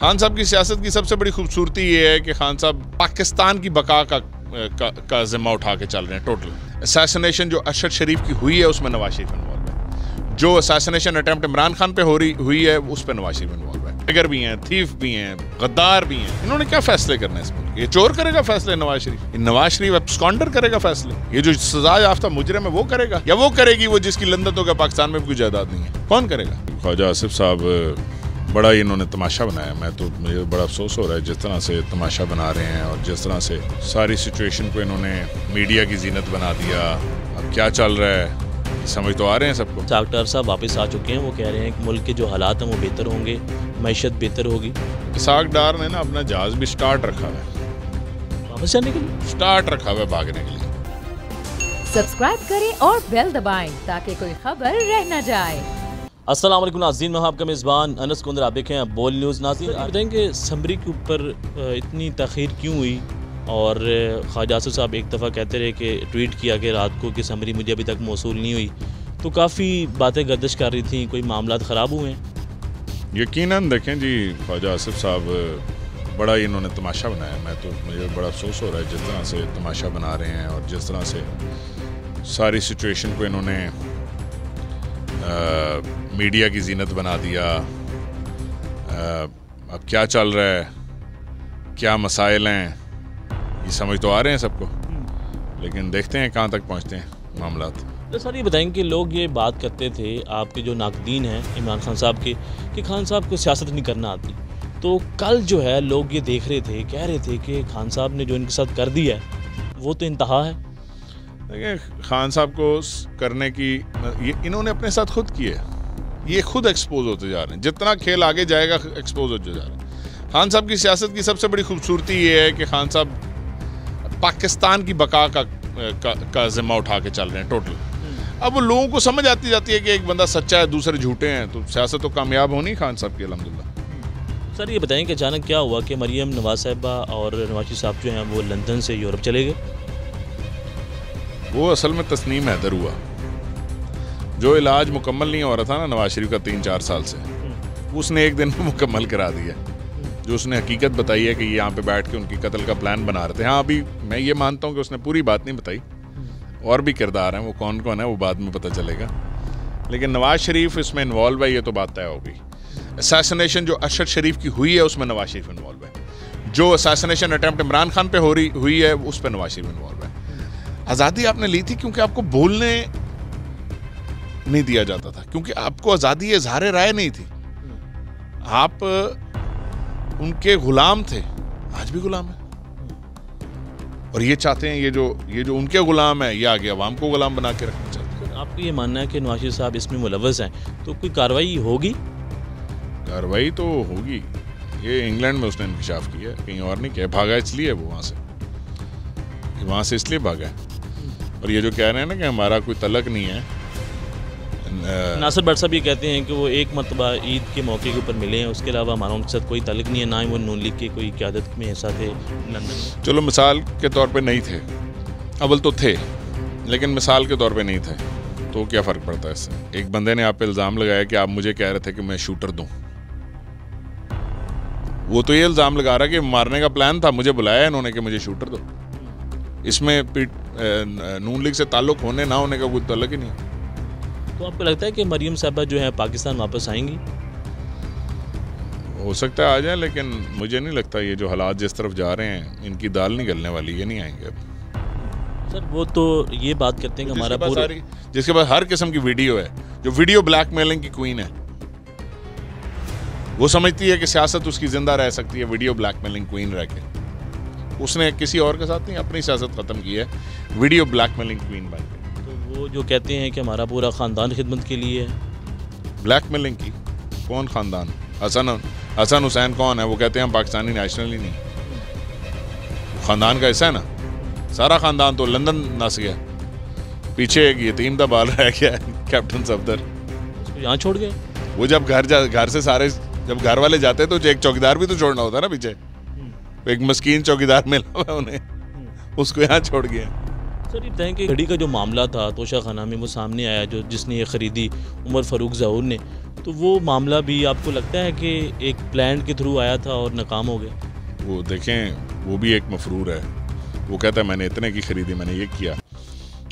खान साहब की सियासत की सबसे बड़ी खूबसूरती ये है कि खान साहब पाकिस्तान की बका का जिम्मा उठा के चल रहे हैं। टोटल असैसिनेशन जो अरशद शरीफ की हुई है उसमें नवाज शरीफ इन्वॉल्व है। जो असैसिनेशन अटेम्प्ट इमरान खान पे हुई है उस पर नवाज शरीफ इन्वॉल्व है। टाइगर भी हैं, थीफ भी हैं, गद्दार भी हैं। इन्होंने क्या फैसले करने हैं इस मुल्क के? ये चोर करेगा फैसले नवाज शरीफ एब्सकॉन्डर करेगा फैसले? ये जो सजा याफ्ता मुजरिम है वो करेगा, या वो करेगी वो जिसकी लंदत होगा पाकिस्तान में भी कोई जायदाद नहीं है? कौन करेगा? ख्वाजा आसिफ साहब बड़ा ही इन्होंने तमाशा बनाया। मुझे बड़ा अफसोस हो रहा है जिस तरह से तमाशा बना रहे हैं और जिस तरह से सारी सिचुएशन को इन्होंने मीडिया की जीनत बना दिया। अब क्या चल रहा है समझ तो आ रहे हैं सबको। डॉक्टर साहब वापस आ चुके हैं, वो कह रहे हैं कि मुल्क के जो हालात हैं वो बेहतर होंगे, मैशत बेहतर होगी। इसाक डार ने ना अपना जहाज भी स्टार्ट रखा हुआ है, वापस जाने के लिए स्टार्ट रखा हुआ है भागने के लिए। सब्सक्राइब करें और बेल दबाएं ताकि कोई खबर रह न जाए। अस्सलाम वालेकुम नाज़रीन, मैं आपका मेज़बान अनस कुंदर, आप देखें हैं बोल न्यूज़। नाज़रीन आप बताएंगे समरी के ऊपर इतनी तख़ीर क्यों हुई? और ख्वाजा आसिफ साहब एक दफ़ा कहते रहे कि ट्वीट किया कि रात को कि समरी मुझे अभी तक मौसूल नहीं हुई, तो काफ़ी बातें गर्दिश कर रही थी, कोई मामला ख़राब हुए हैं? यकीनन देखें जी, ख्वाजा आसिफ साहब बड़ा ही इन्होंने तमाशा बनाया। मुझे बड़ा अफसोस हो रहा है जिस तरह से तमाशा बना रहे हैं और जिस तरह से सारी सिचुएशन को इन्होंने मीडिया की जीनत बना दिया। अब क्या चल रहा है, क्या मसाइल हैं, ये समझ तो आ रहे हैं सबको, लेकिन देखते हैं कहाँ तक पहुँचते हैं मामलात। तो सर ये बताएंगे कि लोग ये बात करते थे आपके जो नाकदीन हैं इमरान खान साहब के कि खान साहब को सियासत नहीं करना आती। तो कल जो है लोग ये देख रहे थे, कह रहे थे कि खान साहब ने जो इनके साथ कर दिया है वो तो इंतहा है। देखिए, खान साहब को करने की ये इन्होंने अपने साथ खुद की है। ये खुद एक्सपोज होते जा रहे हैं, जितना खेल आगे जाएगा एक्सपोज होते जा रहे हैं। खान साहब की सियासत की सबसे बड़ी खूबसूरती ये है कि खान साहब पाकिस्तान की बका का जिम्मा उठा के चल रहे हैं। टोटल अब वो लोगों को समझ आती जाती है कि एक बंदा सच्चा है, दूसरे झूठे हैं, तो सियासत तो कामयाब होनी खान साहब की अल्हम्दुलिल्लाह। सर ये बताएं कि अचानक क्या हुआ कि मरियम नवाज साहिबा और नवाज शरीफ साहब जो हैं वो लंदन से यूरोप चले गए? वो असल में तस्नीम हैदर हुआ। जो इलाज मुकम्मल नहीं हो रहा था ना नवाज शरीफ का 3-4 साल से, उसने एक दिन में मुकम्मल करा दिया। जो उसने हकीकत बताई है कि यहाँ पे बैठ के उनकी कत्ल का प्लान बना रहे थे। हाँ, अभी मैं ये मानता हूँ कि उसने पूरी बात नहीं बताई, और भी किरदार हैं, वो कौन कौन है वो बाद में पता चलेगा। लेकिन नवाज शरीफ इसमें इन्वॉल्व है, ये तो बात तय हो गई। असैसिनेशन जो अरशद शरीफ की हुई है उसमें नवाज शरीफ इन्वॉल्व है। जो असैसिनेशन अटेम्प्ट इमरान खान पे हुई है उस पर नवाज शरीफ इन्वॉल्व है। आज़ादी आपने ली थी क्योंकि आपको बोलने नहीं दिया जाता था, क्योंकि आपको आज़ादी इज़हार राय नहीं थी। आप उनके गुलाम थे, आज भी गुलाम है, और ये चाहते हैं ये जो उनके गुलाम है ये आगे अवाम को गुलाम बना के रखना चाहते हैं। आपको ये मानना है कि नवाज शरीफ साहब इसमें मुलव्वस हैं, तो कोई कार्रवाई होगी? कार्रवाई तो होगी। ये इंग्लैंड में उसने इंकशाफ किया, कहीं और नहीं किया। भागा इसलिए वो वहाँ से इसलिए भागा है। और ये जो कह रहे हैं ना कि हमारा कोई तलक नहीं है, नासिर भट्ट साहब ये कहते हैं कि वो एक मरतबा ईद के मौके के ऊपर मिले हैं, उसके अलावा हमारा उनके साथ कोई ताल्लुक नहीं है, ना ही वो नून लीग की कोई क़यादत में हिस्सा थे लंदन में। चलो मिसाल के तौर पे नहीं थे, अव्वल तो थे, लेकिन मिसाल के तौर पे नहीं थे, तो क्या फ़र्क पड़ता है इससे? एक बंदे ने आप पे इल्ज़ाम लगाया कि आप मुझे कह रहे थे कि मैं शूटर दूँ। वो तो ये इल्ज़ाम लगा रहा कि मारने का प्लान था, मुझे बुलाया इन्होंने कि मुझे शूटर दो। इसमें नून लीग से ताल्लुक़ होने ना होने का कोई ताल्लुक ही नहीं। तो आपको लगता है कि मरियम साहिबा जो है पाकिस्तान वापस आएंगी? हो सकता है आ जाए, लेकिन मुझे नहीं लगता। ये जो हालात जिस तरफ जा रहे हैं, इनकी दाल नहीं गलने वाली, ये नहीं आएंगे अब। सर वो तो ये बात करते हैं कि हमारा पूरा जिसके पास हर किस्म की वीडियो है, जो वीडियो ब्लैकमेलिंग की क्वीन है, वो समझती है कि सियासत उसकी जिंदा रह सकती है वीडियो ब्लैकमेलिंग क्वीन रह के। उसने किसी और के साथ नहीं अपनी सियासत खत्म की है, वीडियो ब्लैकमेलिंग क्वीन बन के। वो जो कहते हैं कि हमारा पूरा ख़ानदान खिदमत के लिए है। ब्लैकमेलिंग की कौन ख़ानदान? हसन हुसैन कौन है? वो कहते हैं हम पाकिस्तानी नेशनल ही नहीं। ख़ानदान का हिस्सा है ना, सारा ख़ानदान तो लंदन नस गया, पीछे एक यतीम दा बाल रह गया है, कैप्टन सफदर, उसको यहाँ छोड़ गए। वो जब घर से सारे जब घर वाले जाते तो एक चौकीदार भी तो छोड़ना होता है ना पीछे। एक मस्कीन चौकीदार मिला हुआ उन्हें, उसको यहाँ छोड़ गया। सर ये बताएं कि घड़ी का जो मामला था तोशा खाना में वो सामने आया, जो जिसने ये ख़रीदी उमर फ़ारूक ज़हूर ने, तो वो मामला भी आपको लगता है कि एक प्लान के थ्रू आया था और नाकाम हो गया? वो देखें, वो भी एक मफरूर है। वो कहता है मैंने इतने की खरीदी, मैंने ये किया।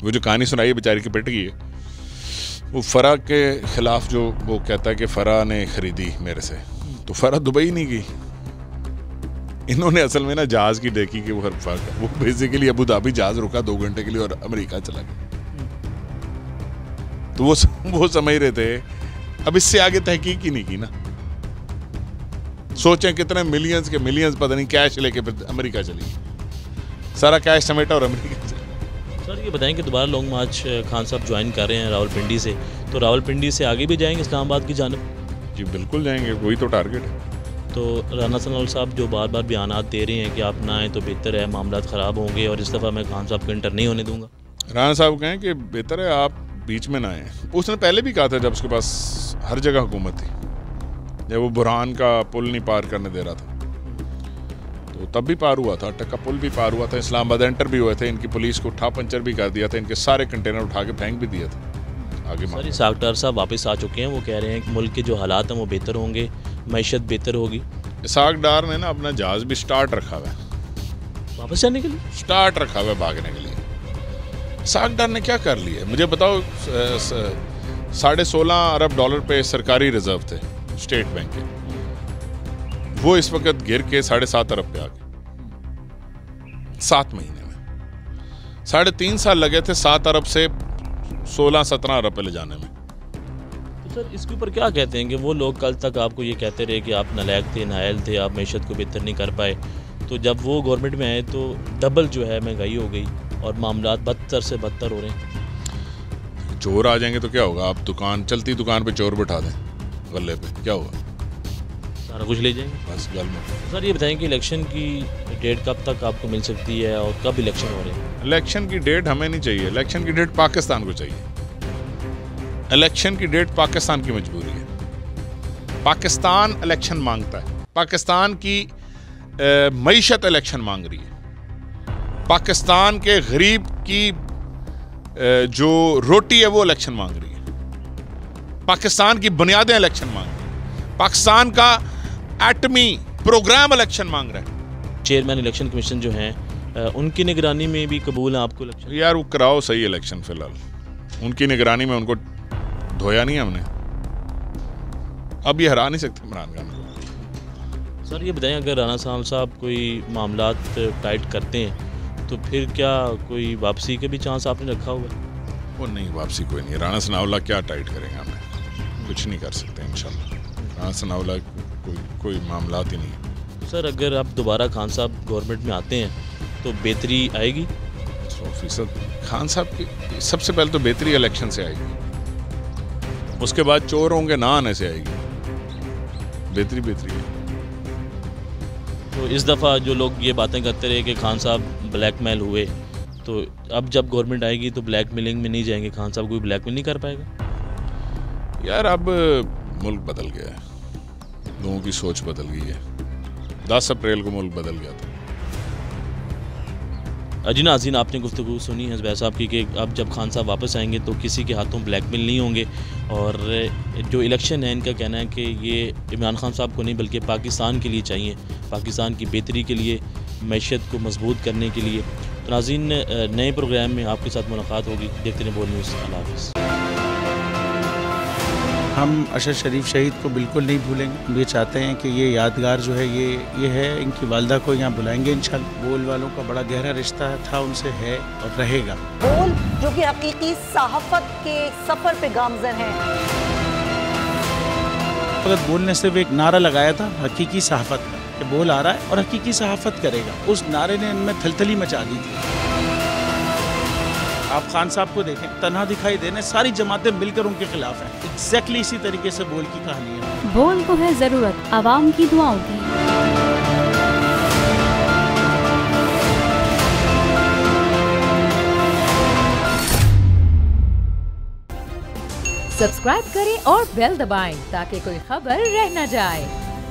वो जो कहानी सुनाई है बेचारी की पिट गई है, वो फ़रा के ख़िलाफ़ जो वो कहता है कि फ़रा ने ख़रीदी मेरे से, तो फ़रा दुबई नहीं गई। इन्होंने असल में ना जहाज़ की देखी कि वो बेसिकली अबू धाबी जहाज़ रुका 2 घंटे के लिए और अमेरिका चला गया। तो वो समझ रहे थे अब इससे आगे तहकीक ही नहीं की ना। सोचें कितने मिलियंस के मिलियंस पता नहीं कैश लेके फिर अमेरिका चली, सारा कैश समेटा और अमेरिका चली। सर ये बताएं कि दोबारा लॉन्ग मार्च खान साहब ज्वाइन कर रहे हैं रावलपिंडी से, तो रावलपिंडी से आगे भी जाएंगे इस्लामाबाद की जानब? जी बिल्कुल जाएंगे, वही तो टारगेट है। तो राना सनाउल साहब जो बार बार बयानात दे रहे हैं कि आप ना आए तो बेहतर है, मामला ख़राब होंगे और इस दफ़ा मैं खान साहब को इंटर नहीं होने दूंगा। राना साहब कहें कि बेहतर है आप बीच में ना आए। उसने पहले भी कहा था जब उसके पास हर जगह हुकूमत थी, जब वो बुरहान का पुल नहीं पार करने दे रहा था तो तब भी पार हुआ था, अटक का पुल भी पार हुआ था, इस्लामाबाद एंटर भी हुए थे, इनकी पुलिस को उठा पंचर भी कर दिया था, इनके सारे कंटेनर उठा के फेंक भी दिए थे। आगे सर इसाक डार साहब वापस आ चुके हैं, वो कह रहे हैं कि मुल्क के जो हालात हैं वो बेहतर होंगे, मैशत बेहतर होगी। इसाक डार ने ना अपना जहाज़ भी स्टार्ट रखा हुआ है, वापस जाने के लिए स्टार्ट रखा हुआ है भागने के लिए। इसाक डार ने क्या कर लिया मुझे बताओ? $16.5 अरब पे सरकारी रिजर्व थे स्टेट बैंक के, वो इस वक्त गिर के 7.5 अरब पे आ गए 7 महीने में। 3.5 साल लगे थे 7 अरब से 16-17 अरब पे ले जाने में। तो सर इसके ऊपर क्या कहते हैं कि वो लोग कल तक आपको ये कहते रहे कि आप नालायक थे, नाअहल थे, आप मैशत को बेहतर नहीं कर पाए, तो जब वो गवर्नमेंट में आए तो डबल जो है महंगाई हो गई और मामला बदतर से बदतर हो रहे हैं। चोर आ जाएंगे तो क्या होगा? आप चलती दुकान पे चोर बिठा दें गले पे, क्या होगा? सारा कुछ ले जाएंगे बस गल में। सर ये बताएं कि इलेक्शन की डेट कब तक आपको मिल सकती है और कब इलेक्शन हो रहे हैं? इलेक्शन की डेट हमें नहीं चाहिए, इलेक्शन की डेट पाकिस्तान को चाहिए। इलेक्शन की डेट पाकिस्तान की मजबूरी है। पाकिस्तान इलेक्शन मांगता है, पाकिस्तान की मईशत इलेक्शन मांग रही है, पाकिस्तान के गरीब की जो रोटी है वो इलेक्शन मांग रही है, पाकिस्तान की बुनियादें इलेक्शन मांग रही है, पाकिस्तान का एटमी प्रोग्राम इलेक्शन मांग रहा है। चेयरमैन इलेक्शन कमीशन जो हैं उनकी निगरानी में भी कबूल है आपको इलेक्शन? यार वो कराओ सही इलेक्शन, फिलहाल उनकी निगरानी में उनको धोया नहीं हमने, अब ये हरा नहीं सकते इमरान खान को। सर ये बताएं अगर राना साहब कोई मामला टाइट करते हैं तो फिर क्या कोई वापसी के भी चांस आपने रखा हुआ है? वो नहीं, वापसी कोई नहीं। राना सनाउल्लाह क्या टाइट करेंगे, हमें कुछ नहीं कर सकते इंशाल्लाह। राना सनाउल्लाह कोई मामला ही नहीं है। सर अगर आप दोबारा खान साहब गवर्नमेंट में आते हैं तो बेहतरी आएगी? 100% खान साहब की सबसे पहले तो बेहतरी इलेक्शन से आएगी, उसके बाद चोर होंगे ना आने से आएगी। बेहतरी तो इस दफ़ा जो लोग ये बातें करते रहे कि खान साहब ब्लैकमेल हुए, तो अब जब गवर्नमेंट आएगी तो ब्लैकमेलिंग में नहीं जाएंगे, खान साहब कोई ब्लैकमेल नहीं कर पाएगा? यार अब मुल्क बदल गया है, लोगों की सोच बदल गई है। 10 अप्रैल को मुल्क बदल गया था। जी नाज़रीन, आपने गुफ्तगू सुनी है ज़ुबैर साहब की कि अब जब खान साहब वापस आएंगे तो किसी के हाथों ब्लैकमेल नहीं होंगे, और जो इलेक्शन है इनका कहना है कि ये इमरान खान साहब को नहीं बल्कि पाकिस्तान के लिए चाहिए, पाकिस्तान की बेहतरी के लिए, मैशत को मजबूत करने के लिए। तो नाज़रीन नए प्रोग्राम में आपके साथ मुलाकात होगी, देखते रहें बोल न्यूज़। अल्लाह हाफ़िज़। हम अशर शरीफ शहीद को बिल्कुल नहीं भूलेंगे। हम ये चाहते हैं कि ये यादगार जो है ये है, इनकी वालदा को यहाँ बुलाएंगे इंशाल्लाह। बोल वालों का बड़ा गहरा रिश्ता था उनसे, है और रहेगा। बोल जो कि हकीकी सहाफत के सफर पे गामजन है। भगत बोल ने सिर्फ एक नारा लगाया था हकीकी सहाफत का, कि बोल आ रहा है और हकीकी सहाफत करेगा। उस नारे ने इनमें थलथली मचा दी थी। आप खान साहब को देखें, तन्हा दिखाई देने सारी जमातें मिलकर उनके खिलाफ हैं। एग्जैक्टली इसी तरीके से बोल की कहानी है। बोल को है जरूरत आवाम की दुआओं की। सब्सक्राइब करें और बेल दबाएं ताकि कोई खबर रह न जाए।